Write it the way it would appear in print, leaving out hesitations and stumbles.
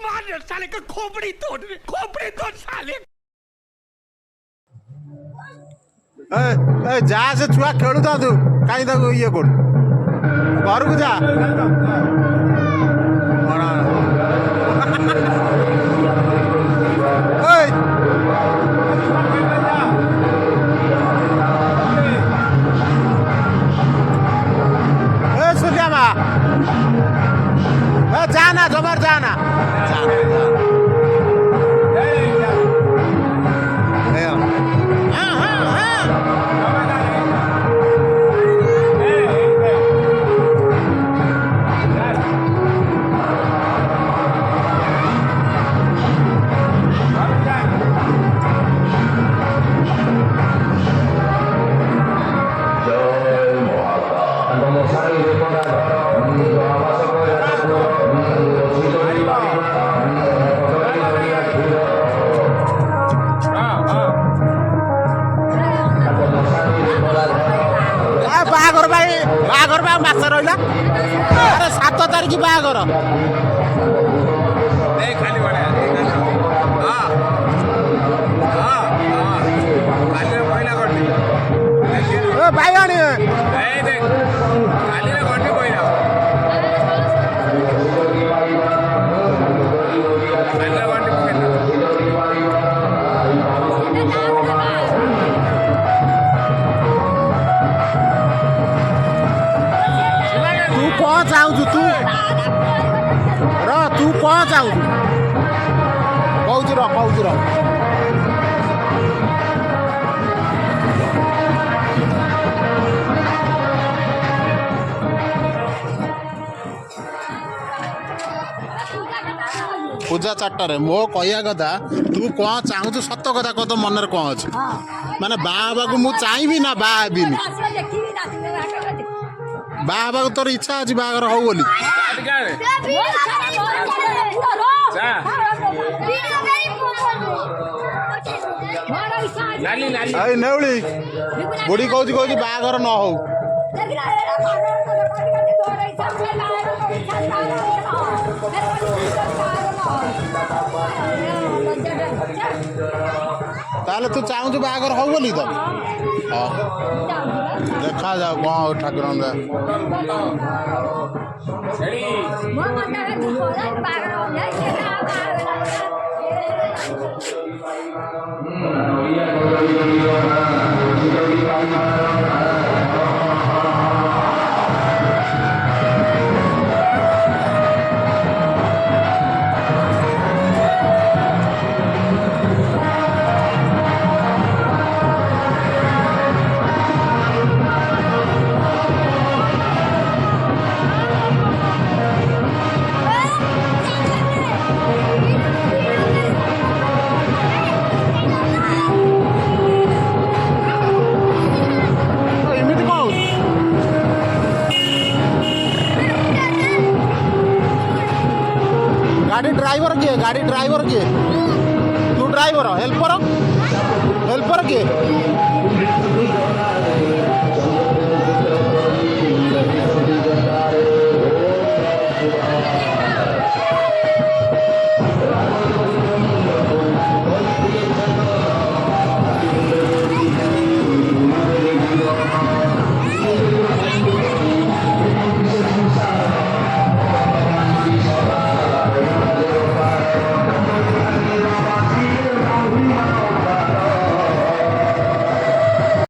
मार साले का खोपड़ी तोड़ साले। जा से छुआ खेलु था तू कहीं तक ये कर घर को जा सुनिया जाना जबर जाना बाघर बा मास रहा अरे 7 तारीख बाघर भाई चाहू तू तू कौन चाहू कौच पूजा 4टार मो कहया कथा तू कौन चाहू सत कथा कह तो मन कौन अच्छे माने बाबा को मुझे चाहिए ना बाबी बाबा तोर इच्छा अच्छी बाहर हो बोली नेउली बुढ़ी कौच बाहर न हो ताले तू चाहू बाहर हो बोली तो देखा जाओ कौन ठाकुर गाड़ी ड्राइवर किए तू ड्राइवर हेल्पर किए